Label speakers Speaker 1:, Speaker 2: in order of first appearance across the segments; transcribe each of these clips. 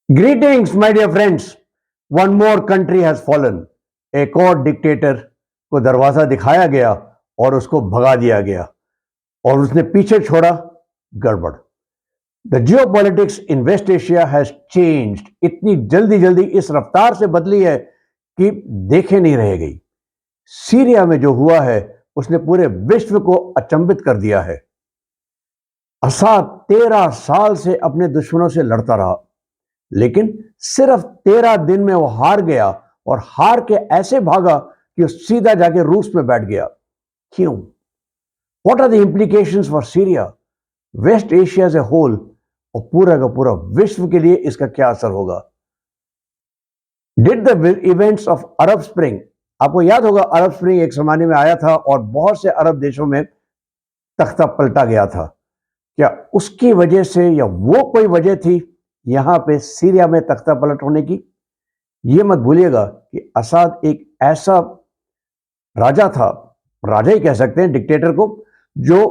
Speaker 1: Greetings, my dear friends. One more country has fallen. एक और dictator को दरवाजा दिखाया गया और उसको भगा दिया गया और उसने पीछे छोड़ा गड़बड़. The geopolitics in West Asia has changed. इतनी जल्दी जल्दी इस रफ्तार से बदली है कि देखे नहीं रह गई. सीरिया में जो हुआ है उसने पूरे विश्व को अचंभित कर दिया है. असाद 13 साल से अपने दुश्मनों से लड़ता रहा, लेकिन सिर्फ 13 दिन में वो हार गया और हार के ऐसे भागा कि वो सीधा जाके रूस में बैठ गया. क्यों? What are the implications for Syria, West Asia as a whole और पूरा का पूरा विश्व के लिए इसका क्या असर होगा? Did the events of Arab spring, आपको याद होगा अरब स्प्रिंग एक जमाने में आया था और बहुत से अरब देशों में तख्ता पलटा गया था. क्या उसकी वजह से या वो कोई वजह थी यहां पे सीरिया में तख्ता पलट होने की? यह मत भूलिएगा कि असाद एक ऐसा राजा था, राजा ही कह सकते हैं डिक्टेटर को, जो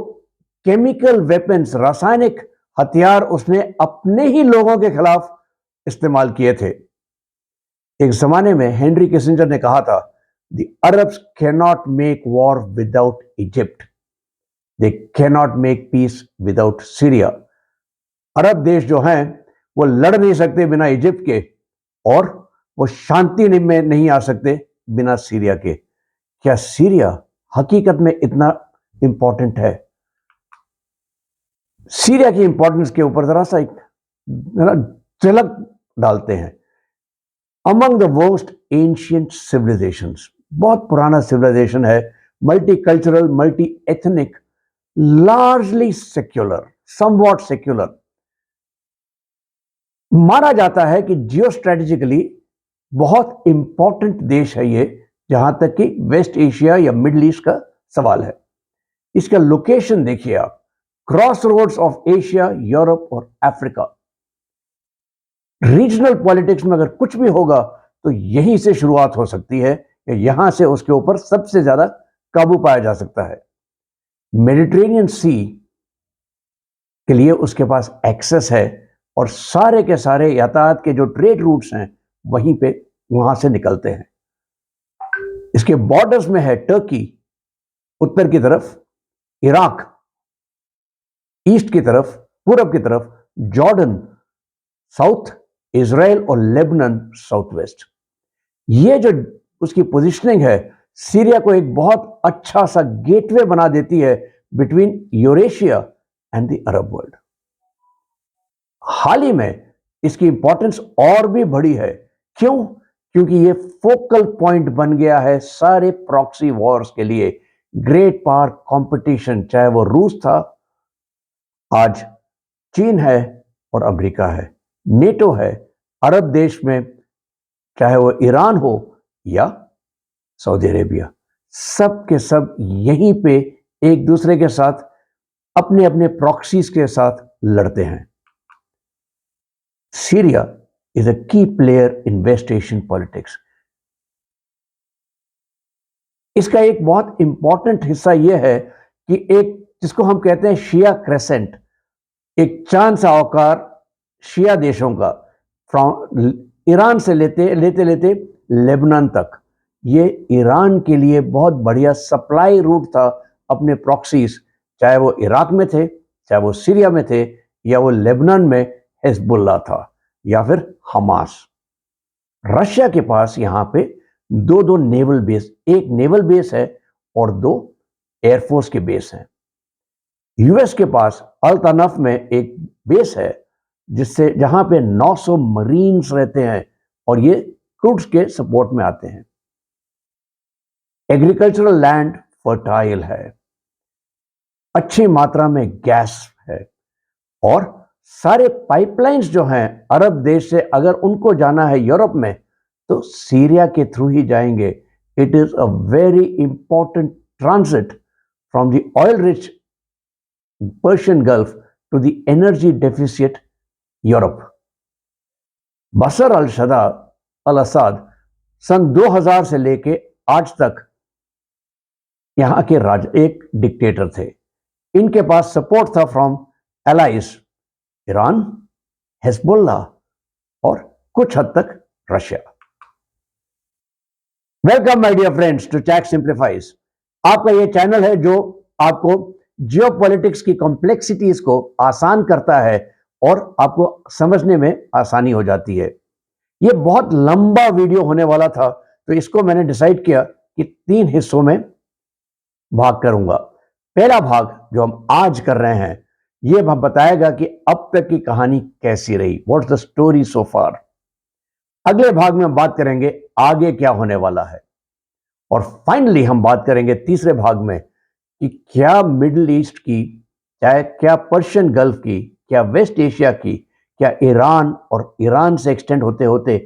Speaker 1: केमिकल वेपन्स, रासायनिक हथियार उसने अपने ही लोगों के खिलाफ इस्तेमाल किए थे. एक जमाने में हेनरी किसिंजर ने कहा था, the Arabs can not make war without Egypt, they can not make peace without Syria. अरब देश जो हैं वो लड़ नहीं सकते बिना इजिप्ट के और वो शांति में नहीं आ सकते बिना सीरिया के. क्या सीरिया हकीकत में इतना इंपॉर्टेंट है? सीरिया की इंपॉर्टेंस के ऊपर जरा सा झलक डालते हैं. Among the most ancient civilizations, बहुत पुराना सिविलाइजेशन है, multicultural, multi ethnic, largely secular, somewhat secular. माना जाता है कि जियो स्ट्रेटेजिकली बहुत इंपॉर्टेंट देश है ये, जहां तक कि वेस्ट एशिया या मिडिल ईस्ट का सवाल है. इसका लोकेशन देखिए आप, crossroads of Asia, Europe और अफ्रीका. रीजनल पॉलिटिक्स में अगर कुछ भी होगा तो यहीं से शुरुआत हो सकती है, यहां से उसके ऊपर सबसे ज्यादा काबू पाया जा सकता है. मेडिटेरेनियन सी के लिए उसके पास एक्सेस है और सारे के सारे यातायात के जो ट्रेड रूट्स हैं वहीं पे वहां से निकलते हैं. इसके बॉर्डर्स में है टर्की उत्तर की तरफ, इराक ईस्ट की तरफ, पूरब की तरफ जॉर्डन साउथ, इजराइल और लेबनान साउथ वेस्ट. ये जो उसकी पोजीशनिंग है सीरिया को एक बहुत अच्छा सा गेटवे बना देती है between Eurasia and the Arab world. हाल ही में इसकी इंपॉर्टेंस और भी बढ़ी है. क्यों? क्योंकि ये फोकल पॉइंट बन गया है सारे प्रॉक्सी वॉर्स के लिए. ग्रेट पावर कंपटीशन, चाहे वो रूस था, आज चीन है और अमेरिका है, नेटो है, अरब देश में चाहे वो ईरान हो या सऊदी अरेबिया, सब के सब यहीं पे एक दूसरे के साथ अपने अपने प्रॉक्सीज के साथ लड़ते हैं. Syria is a key player in West Asian politics. इसका एक बहुत इंपॉर्टेंट हिस्सा यह है कि एक जिसको हम कहते हैं शिया क्रेसेंट, एक चांद सा आकार शिया देशों का, फ्रॉम ईरान से लेते लेते लेते लेबनान तक, ये ईरान के लिए बहुत बढ़िया सप्लाई रूट था अपने प्रॉक्सीज, चाहे वो इराक में थे, चाहे वो सीरिया में थे, या वो लेबनान में हिजबुल्लाह था या फिर हमास. रशिया के पास यहां पे दो दो नेवल बेस, एक नेवल बेस है और 2 एयरफोर्स के बेस हैं. यूएस के पास अल तनफ में एक बेस है जिससे जहां पे 900 मरीन्स रहते हैं और ये क्रूड्स के सपोर्ट में आते हैं. एग्रीकल्चरल लैंड फर्टाइल है, अच्छी मात्रा में गैस है और सारे पाइपलाइंस जो हैं अरब देश से अगर उनको जाना है यूरोप में तो सीरिया के थ्रू ही जाएंगे. It is a very important transit from the oil rich Persian Gulf to the energy deficit Europe. Bashar al Assad सन 2000 से लेके आज तक यहां के राजा एक डिक्टेटर थे. इनके पास सपोर्ट था फ्रॉम एलाइज, ईरान, हिजबुल्लाह और कुछ हद तक Russia. Welcome my dear friends to tax simplifies. आपका यह चैनल है जो आपको जियोपॉलिटिक्स की कॉम्प्लेक्सिटीज को आसान करता है और आपको समझने में आसानी हो जाती है। यह बहुत लंबा वीडियो होने वाला था, तो इसको मैंने डिसाइड किया कि 3 हिस्सों में भाग करूंगा। पहला भाग जो हम आज कर रहे हैं, यह बताएगा कि अब तक की कहानी कैसी रही, व्हाट्स द स्टोरी सो फार। अगले भाग में हम बात करेंगे आगे क्या होने वाला है, और फाइनली हम बात करेंगे तीसरे भाग में कि क्या मिडिल ईस्ट की, चाहे क्या पर्शियन गल्फ की, क्या वेस्ट एशिया की, क्या ईरान और ईरान से एक्सटेंड होते होते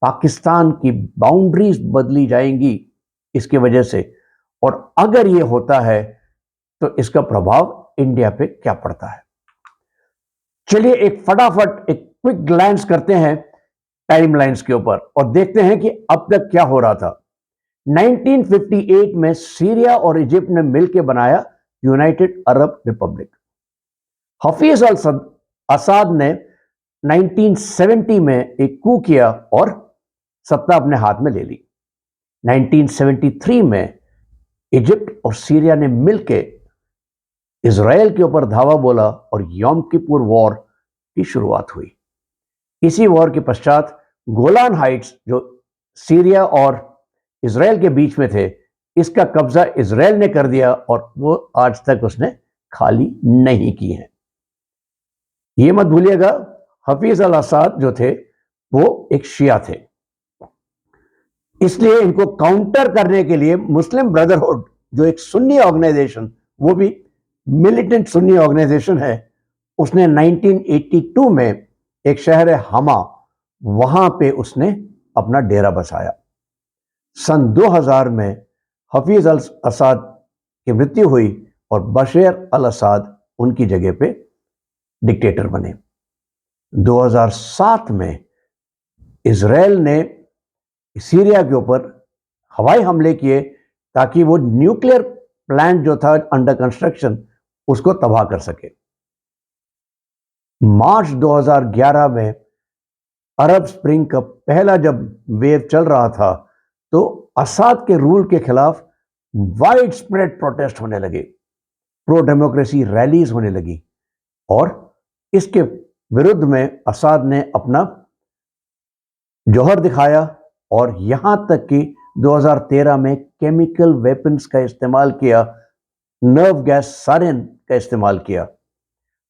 Speaker 1: पाकिस्तान की बाउंड्रीज बदली जाएंगी इसकी वजह से, और अगर यह होता है तो इसका प्रभाव इंडिया पे क्या पड़ता है। चलिए एक फटाफट एक क्विक ग्लैंस करते हैं टाइमलाइंस के ऊपर और देखते हैं कि अब तक क्या हो रहा था। 1958 में सीरिया और इजिप्ट ने मिलकर बनाया यूनाइटेड अरब रिपब्लिक। हफीज अल असाद ने 1970 में एक कू किया और सत्ता अपने हाथ में ले ली। 1973 में इजिप्ट और सीरिया ने मिलकर इजराइल के ऊपर धावा बोला और यौम किपुर वॉर की शुरुआत हुई। इसी वॉर के पश्चात गोलान हाइट्स जो सीरिया और इजराइल के बीच में थे, इसका कब्जा इजराइल ने कर दिया और वो आज तक उसने खाली नहीं की है। ये मत भूलिएगा, हफीज अल असाद जो थे वो एक शिया थे, इसलिए इनको काउंटर करने के लिए मुस्लिम ब्रदरहुड जो एक सुन्नी ऑर्गेनाइजेशन, वो भी मिलिटेंट सुन्नी ऑर्गेनाइजेशन है, उसने 1982 में एक शहर है हमा, वहां पे उसने अपना डेरा बसाया। सन 2000 में हफीज अल असाद की मृत्यु हुई और बशर अल असाद उनकी जगह पे डिक्टेटर बने। 2007 में इजराइल ने सीरिया के ऊपर हवाई हमले किए ताकि वो न्यूक्लियर प्लांट जो था अंडर कंस्ट्रक्शन उसको तबाह कर सके। मार्च 2011 में अरब स्प्रिंग का पहला जब वेव चल रहा था, तो असाद के रूल के खिलाफ वाइड स्प्रेड प्रोटेस्ट होने लगे, प्रो डेमोक्रेसी रैलीज होने लगी, और इसके विरुद्ध में असाद ने अपना जौहर दिखाया और यहां तक कि 2013 में केमिकल वेपन्स का इस्तेमाल किया, नर्व गैस सारिन का इस्तेमाल किया।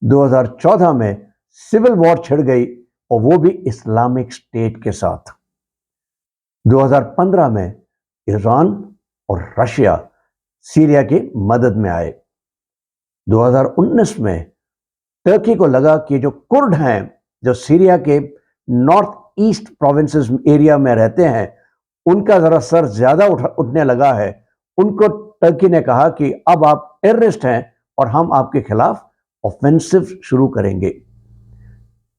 Speaker 1: 2014 में सिविल वॉर छिड़ गई और वो भी इस्लामिक स्टेट के साथ। 2015 में ईरान और रशिया सीरिया की मदद में आए। 2019 में टर्की को लगा कि जो कुर्द हैं, जो सीरिया के नॉर्थ ईस्ट प्रोविंसेस एरिया में रहते हैं, उनका जरा सर ज्यादा उठने लगा है। उनको टर्की ने कहा कि अब आप टेररिस्ट हैं और हम आपके खिलाफ ऑफेंसिव शुरू करेंगे।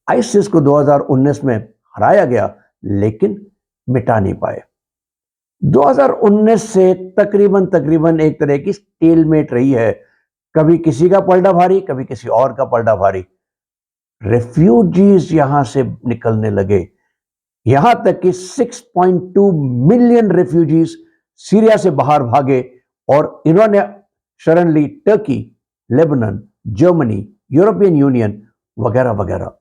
Speaker 1: आईसिस को 2019 में हराया गया, लेकिन मिटा नहीं पाए। 2019 से तकरीबन एक तरह की स्टेलमेट रही है, कभी किसी का पलड़ा भारी, कभी किसी और का पलड़ा भारी। रेफ्यूजीज यहां से निकलने लगे, यहां तक कि 6.2 मिलियन रेफ्यूजीज सीरिया से बाहर भागे और इन्होंने शरण ली Turkey, Lebanon, Germany, European Union वगैरह वगैरह।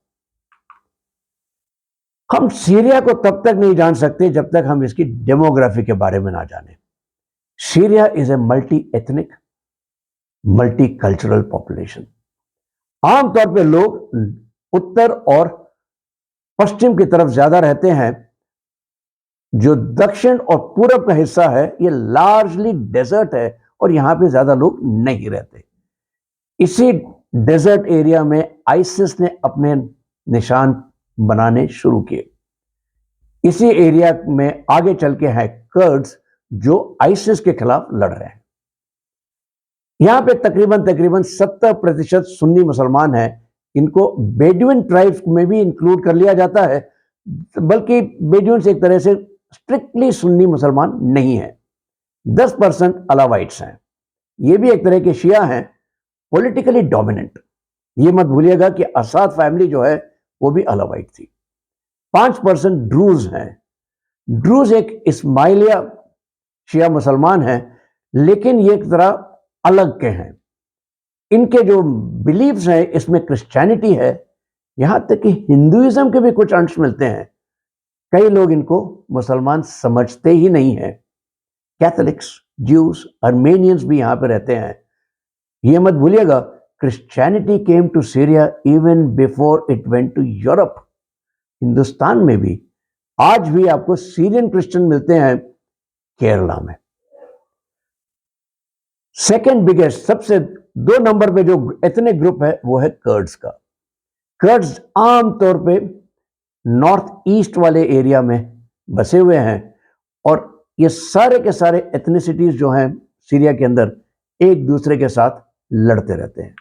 Speaker 1: हम सीरिया को तब तक नहीं जान सकते जब तक हम इसकी डेमोग्राफी के बारे में ना जाने। Syria is a multi ethnic, multi cultural population. आमतौर पे लोग उत्तर और पश्चिम की तरफ ज्यादा रहते हैं। जो दक्षिण और पूरब का हिस्सा है ये लार्जली डेजर्ट है और यहां पे ज्यादा लोग नहीं रहते। इसी डेजर्ट एरिया में आईसिस ने अपने निशान बनाने शुरू किए। इसी एरिया में आगे चल के है कर्ड्स जो आईसिस के खिलाफ लड़ रहे हैं। यहां पे तकरीबन 70% सुन्नी मुसलमान हैं। इनको बेडुइन ट्राइब्स में भी इंक्लूड कर लिया जाता है, बल्कि बेडुइन्स एक तरह से स्ट्रिक्टली सुन्नी मुसलमान नहीं है। 10% अलावाइट्स हैं, ये भी एक तरह के शिया हैं, पॉलिटिकली डोमिनेंट। ये मत भूलिएगा कि असाद फैमिली जो है वो भी अलावाइट थी। 5% ड्रूज हैं। ड्रूज एक इस्माइलिया शिया मुसलमान हैं, लेकिन ये एक तरह अलग के हैं। इनके जो बिलीव्स हैं इसमें क्रिश्चियनिटी है, यहां तक कि हिंदुइज्म के भी कुछ अंश मिलते हैं। कई लोग इनको मुसलमान समझते ही नहीं है। कैथोलिक्स, ज्यूस, अर्मेनियंस भी यहां पे रहते हैं। ये मत भूलिएगा, Christianity came to Syria even before it went to Europe. Hindustan में भी आज भी आपको सीरियन क्रिश्चियन मिलते हैं केरला में। सेकेंड बिगेस्ट, सबसे 2 नंबर पे जो इतने ग्रुप है वो है कर्ड्स का। कर्ड्स आमतौर पे नॉर्थ ईस्ट वाले एरिया में बसे हुए हैं और ये सारे के सारे एथनिसिटीज जो हैं सीरिया के अंदर एक दूसरे के साथ लड़ते रहते हैं।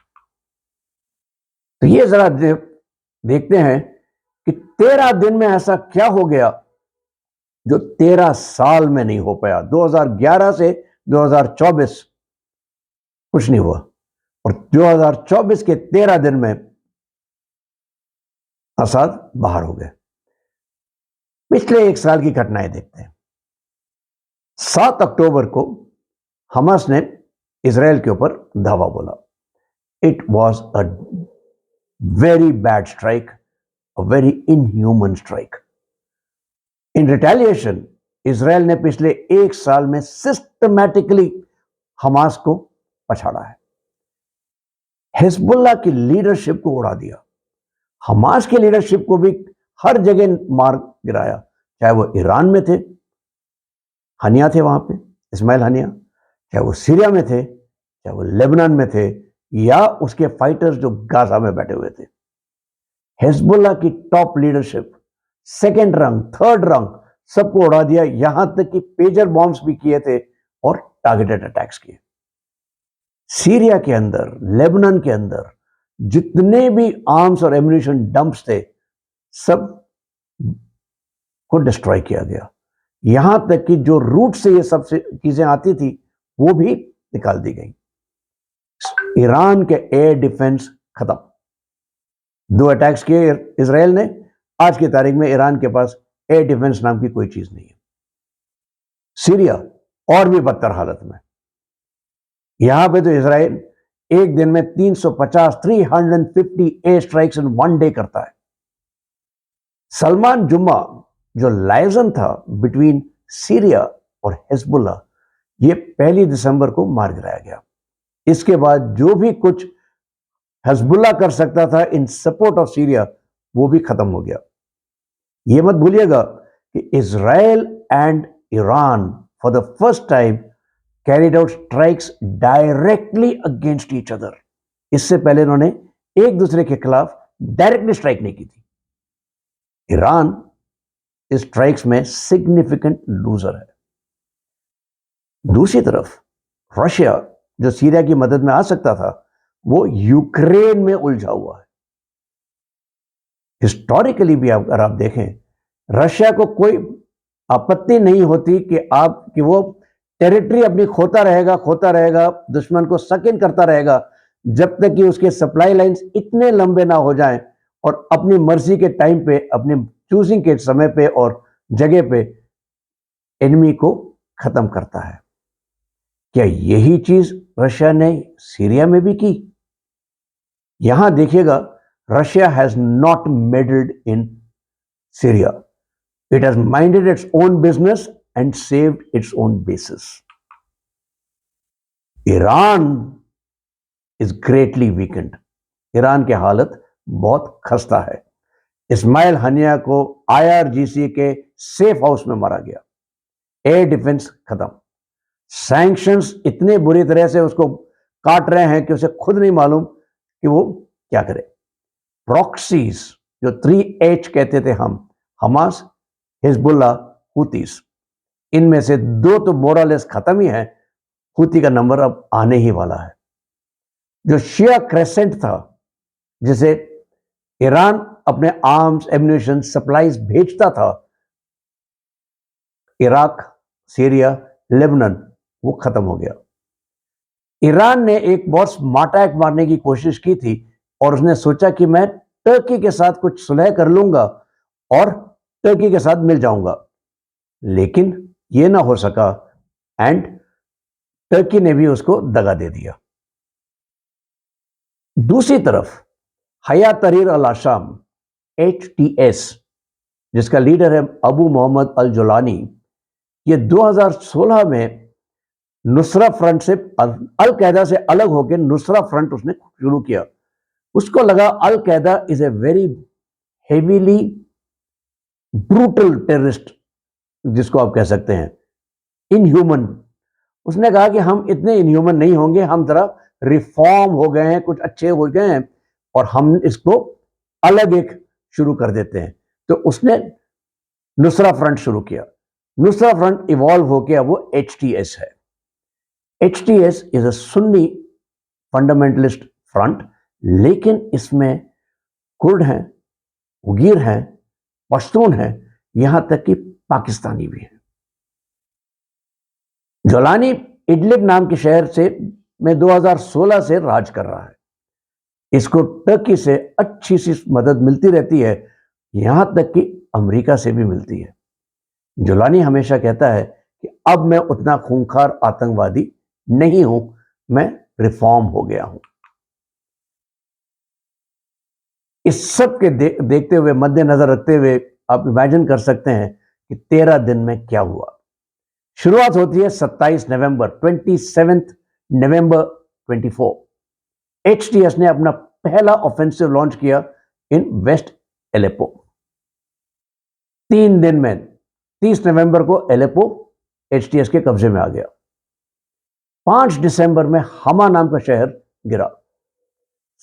Speaker 1: तो ये जरा देखते हैं कि 13 दिन में ऐसा क्या हो गया जो 13 साल में नहीं हो पाया। 2011 से 2024 कुछ नहीं हुआ और 2024 के 13 दिन में असाद बाहर हो गए। पिछले 1 साल की घटनाएं देखते हैं। 7 अक्टूबर को हमास ने इजराइल के ऊपर धावा बोला। It was a very bad strike, a very inhuman strike. In retaliation Israel ने पिछले 1 साल में सिस्टमैटिकली हमास को पछाड़ा है। हिजबुल्लाह की लीडरशिप को उड़ा दिया, हमास की लीडरशिप को भी हर जगह मार गिराया। चाहे वो ईरान में थे, हनिया थे वहां पे, इस्माइल हनिया, चाहे वो सीरिया में थे, चाहे वो लेबनान में थे, या उसके फाइटर्स जो गाजा में बैठे हुए थे। हिजबुल्लाह की टॉप लीडरशिप, सेकेंड रंग, थर्ड रंग, सबको उड़ा दिया। यहां तक कि पेजर बॉम्ब्स भी किए थे और टारगेटेड अटैक्स किए। सीरिया के अंदर, लेबनान के अंदर जितने भी आर्म्स और एम्यूनिशन डंप्स थे, सब को डिस्ट्रॉय किया गया। यहां तक कि जो रूट से ये सब चीजें आती थी वो भी निकाल दी गई। ईरान के एयर डिफेंस खत्म। 2 अटैक्स किए इजराइल ने, आज की तारीख में ईरान के पास एयर डिफेंस नाम की कोई चीज नहीं है। सीरिया और भी बदतर हालत में। यहां पे तो इजराइल एक दिन में 350 एयर स्ट्राइक्स इन 1 डे करता है। सलमान जुम्मा जो लाइजन था बिटवीन सीरिया और हिजबुल्लाह, ये 1 दिसंबर को मार गिराया गया। इसके बाद जो भी कुछ हिजबुल्लाह कर सकता था इन सपोर्ट ऑफ सीरिया, वो भी खत्म हो गया। ये मत भूलिएगा कि Israel and Iran for the first time carried out strikes directly against each other. इससे पहले इन्होंने एक दूसरे के खिलाफ डायरेक्टली स्ट्राइक नहीं की थी। ईरान इस स्ट्राइक्स में सिग्निफिकेंट लूजर है। दूसरी तरफ रशिया, जो सीरिया की मदद में आ सकता था, वो यूक्रेन में उलझा हुआ है। हिस्टोरिकली भी अगर आप देखें, रशिया को कोई आपत्ति नहीं होती कि वो टेरिटरी अपनी खोता रहेगा, दुश्मन को सक इन करता रहेगा, जब तक कि उसके सप्लाई लाइंस इतने लंबे ना हो जाएं और अपनी मर्जी के टाइम पे, अपने चूजिंग के समय पे और जगह पे एनिमी को खत्म करता है। क्या यही चीज रशिया ने सीरिया में भी की? यहां देखिएगा, Russia has not meddled in Syria. It has minded its own business and saved its own basis. Iran is greatly weakened. Iran की हालत बहुत खस्ता है। इस्माइल हनिया को IRGC के सेफ हाउस में मारा गया। एयर डिफेंस खत्म। सैंक्शंस इतने बुरी तरह से उसको काट रहे हैं कि उसे खुद नहीं मालूम कि वो क्या करे। प्रॉक्सीज, जो 3H कहते थे हम, हमास, हिजबुल्लाह, हुतीस, इनमें से 2 तो मोरलेस खत्म ही है। हुती का नंबर अब आने ही वाला है। जो शिया क्रेसेंट था, जिसे ईरान अपने आर्म्स, एम्यूनिशन, सप्लाईज भेजता था इराक, सीरिया, लेबनान, वो खत्म हो गया। ईरान ने एक बहुत स्मार्ट अटैक मारने की कोशिश की थी और उसने सोचा कि मैं टर्की के साथ कुछ सुलह कर लूंगा और टर्की के साथ मिल जाऊंगा, लेकिन यह ना हो सका एंड टर्की ने भी उसको दगा दे दिया। दूसरी तरफ हया तहरीर अल आशाम HTS, जिसका लीडर है अबू मोहम्मद अल जोलानी, ये 2016 में नुसरा फ्रंट से, अल कायदा से अलग होकर नुसरा फ्रंट उसने शुरू किया। उसको लगा अल कायदा is a very heavily brutal terrorist, जिसको आप कह सकते हैं इनह्यूमन। उसने कहा कि हम इतने इनह्यूमन नहीं होंगे, हम जरा रिफॉर्म हो गए हैं, कुछ अच्छे हो गए हैं और हम इसको अलग एक शुरू कर देते हैं। तो उसने नुसरा फ्रंट शुरू किया। नुसरा फ्रंट इवॉल्व हो गया, वो HTS है। HTS is a Sunni fundamentalist front, लेकिन इसमें कुर्द हैं, उगीर हैं, पश्तून हैं, यहां तक कि पाकिस्तानी भी हैं। जोलानी इडलिब नाम के शहर से में 2016 से राज कर रहा है। इसको टर्की से अच्छी सी मदद मिलती रहती है, यहां तक कि अमेरिका से भी मिलती है। जोलानी हमेशा कहता है कि अब मैं उतना खूंखार आतंकवादी नहीं हूं, मैं रिफॉर्म हो गया हूं। इस सब के देखते हुए, मद्देनजर रखते हुए आप इमेजिन कर सकते हैं कि 13 दिन में क्या हुआ। शुरुआत होती है 27 नवंबर, 27 नवंबर 24। HTS ने अपना पहला ऑफेंसिव लॉन्च किया इन वेस्ट एलेपो। 3 दिन में 30 नवंबर को एलेपो HTS के कब्जे में आ गया। 5 दिसंबर में हमा नाम का शहर गिरा,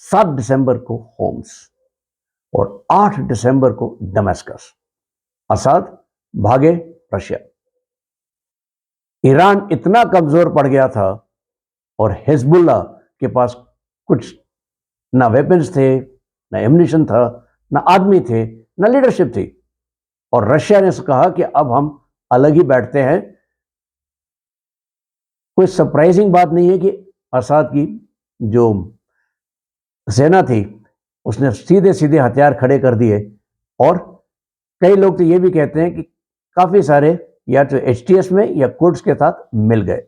Speaker 1: 7 दिसंबर को होम्स और 8 दिसंबर को दमास्कस। असाद भागे रशिया। ईरान इतना कमजोर पड़ गया था और हिजबुल्लाह के पास कुछ ना वेपन्स थे, ना एम्युनिशन था, ना आदमी थे, ना लीडरशिप थी, और रशिया ने कहा कि अब हम अलग ही बैठते हैं। कोई सरप्राइजिंग बात नहीं है कि असाद की जो सेना थी उसने सीधे सीधे हथियार खड़े कर दिए, और कई लोग तो ये भी कहते हैं कि काफी सारे या तो HTS में या कुर्ड्स के साथ मिल गए।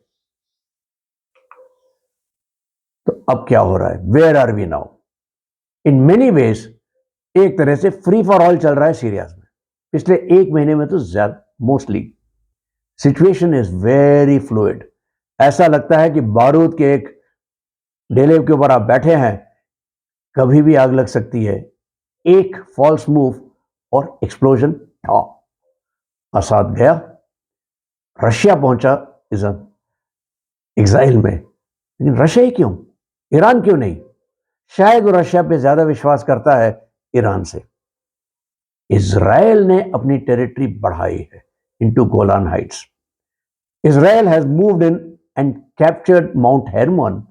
Speaker 1: तो अब क्या हो रहा है? Where are we now? In many ways एक तरह से फ्री फॉर ऑल चल रहा है सीरिया में। पिछले 1 महीने में तो ज्यादा, mostly situation is very fluid. ऐसा लगता है कि बारूद के एक ढेले के ऊपर आप बैठे हैं, कभी भी आग लग सकती है। एक फॉल्स मूव और एक्सप्लोजन था। असाद गया, रशिया पहुंचा इज एग्जाइल में। लेकिन रशिया ही क्यों? ईरान क्यों नहीं? शायद वो रशिया पे ज्यादा विश्वास करता है ईरान से। इजराइल ने अपनी टेरिटरी बढ़ाई है into Golan Heights. Israel has moved in and captured mount Hermon.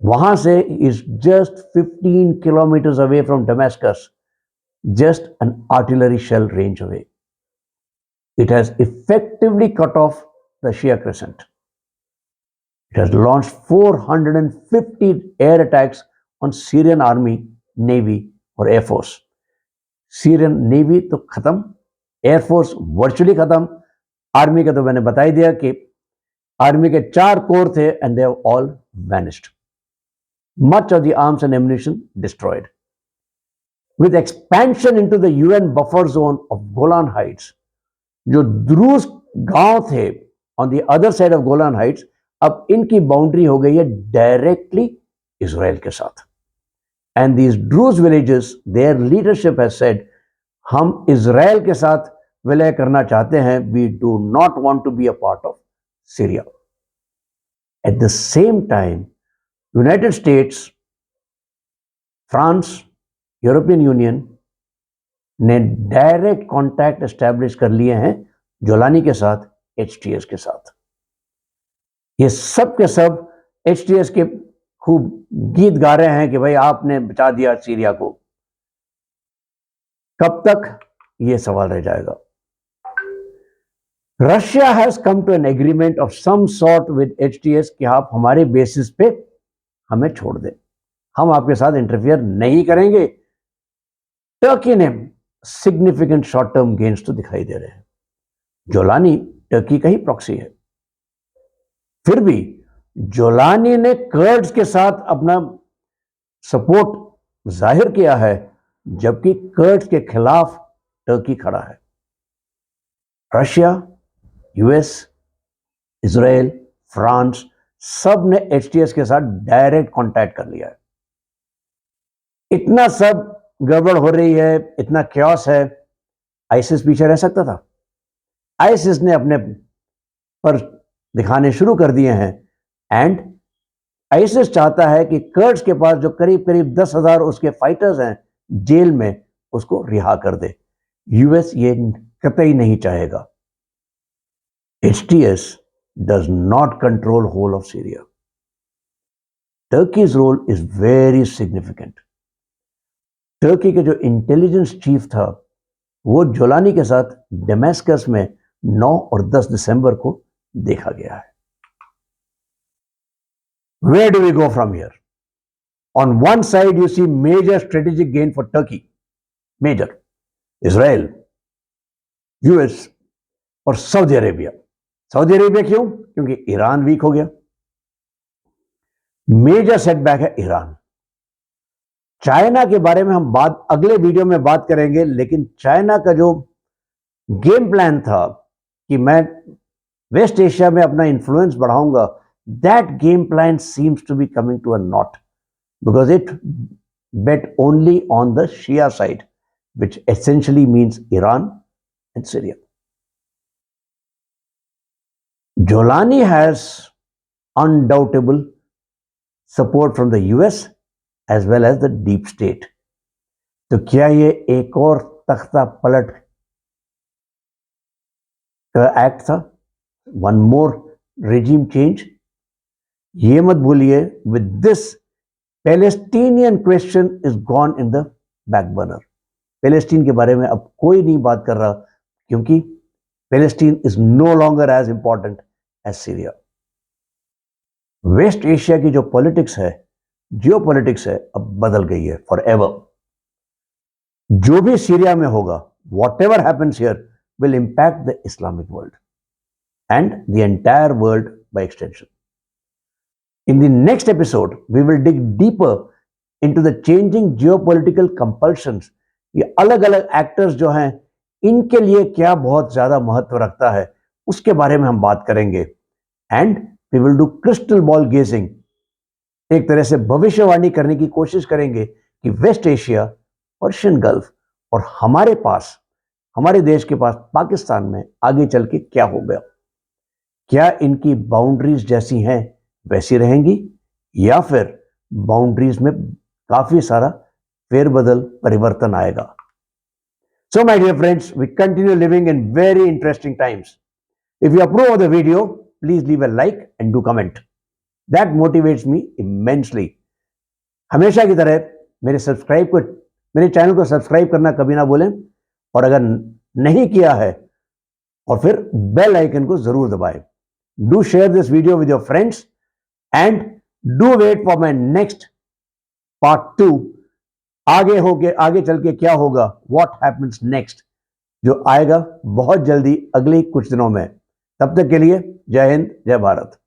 Speaker 1: वहां से is just 15 kilometres away from Damascus, just an artillery shell range away. It has effectively cut off the Shia crescent. It has launched 450 air attacks on Syrian army, navy और air force. Syrian navy तो खत्म, air force virtually खत्म। Army का तो मैंने बता ही दिया कि आर्मी के 4 कोर थे and they have all vanished. Much of the arms and ammunition destroyed. With expansion into the UN buffer zone of Golan Heights, जो द्रूज गांव थे on the other side of Golan Heights, अब इनकी boundary हो गई है directly Israel के साथ। And these Druze villages, their leadership has said, हम इजराइल के साथ विलय करना चाहते हैं, we do not want to be a part of Syria. At the same time United States, France, European Union ने डायरेक्ट कांटेक्ट एस्टैब्लिश कर लिए हैं जोलानी के साथ, HTS के साथ। ये सब के सब HTS के खूब गीत गा रहे हैं कि भाई आपने बचा दिया सीरिया को। कब तक, ये सवाल रह जाएगा। Russia has come to an agreement of some sort with HTS कि आप हमारे बेसिस पे हमें छोड़ दें, हम आपके साथ इंटरफियर नहीं करेंगे। टर्की ने सिग्निफिकेंट शॉर्ट टर्म गेन्स तो दिखाई दे रहे हैं। जोलानी टर्की का ही प्रॉक्सी है, फिर भी जोलानी ने कर्ड्स के साथ अपना सपोर्ट जाहिर किया है, जबकि कर्ड्स के खिलाफ टर्की खड़ा है। रशिया, यूएस, इजराइल, फ्रांस सब ने एचटीएस के साथ डायरेक्ट कांटेक्ट कर लिया है। इतना सब गड़बड़ हो रही है, इतना क्योस है, आईसिस पीछे रह सकता था? आईसिस ने अपने पर दिखाने शुरू कर दिए हैं एंड आईसिस चाहता है कि कर्ड्स के पास जो करीब करीब 10,000 उसके फाइटर्स हैं जेल में, उसको रिहा कर दे। यूएस ये कतई नहीं चाहेगा। HTS does not control whole of Syria. Turkey's role is very significant. Turkey के जो इंटेलिजेंस चीफ था वो जोलानी के साथ डेमास्कस में 9 और 10 दिसंबर को देखा गया है। Where do we go from here? On one side you see major strategic gain for Turkey, major, Israel, US और सऊदी अरेबिया। सऊदी अरेबिया क्यों? क्योंकि ईरान वीक हो गया। मेजर सेटबैक है ईरान। चाइना के बारे में हम अगले वीडियो में बात करेंगे, लेकिन चाइना का जो गेम प्लान था कि मैं वेस्ट एशिया में अपना इंफ्लुएंस बढ़ाऊंगा, that game plan seems to be coming to a not because it bet only on the Shia side, which essentially means Iran and Syria. Jolani has undoubtable support from the US as well as the deep state. तो क्या ये एक और तख्ता पलट का act था? One more regime change? ये मत भूलिए, with this Palestinian question is gone in the back burner. Palestine के बारे में अब कोई नहीं बात कर रहा क्योंकि Palestine is no longer as important as Syria. West Asia की जो पॉलिटिक्स है, जियो पॉलिटिक्स है, अब बदल गई है फॉर एवर। जो भी सीरिया में होगा, what ever happens here will impact the Islamic world and the entire world by extension. In the next episode, we will dig deeper into the changing geopolitical compulsions. ये अलग अलग actors जो हैं, इनके लिए क्या बहुत ज्यादा महत्व रखता है, उसके बारे में हम बात करेंगे। And we will do crystal ball gazing, एक तरह से भविष्यवाणी करने की कोशिश करेंगे कि वेस्ट एशिया, पर्शियन गल्फ और हमारे पास, हमारे देश के पास पाकिस्तान में आगे चल के क्या हो गया। क्या इनकी बाउंड्रीज जैसी हैं वैसी रहेंगी या फिर बाउंड्रीज में काफी सारा फेरबदल, परिवर्तन आएगा। So my dear friends, we continue living in very interesting times. If you approve of the video, please leave a like and do comment, that motivates me immensely. हमेशा की तरह मेरे चैनल को सब्सक्राइब करना कभी ना भूलें, और अगर नहीं किया है और फिर बेल आइकन को जरूर दबाएं। Do share this video with your friends and do wait for my next part 2। आगे चल के क्या होगा, व्हाट हैपेंस नेक्स्ट, जो आएगा बहुत जल्दी अगले कुछ दिनों में। तब तक के लिए जय हिंद, जय भारत।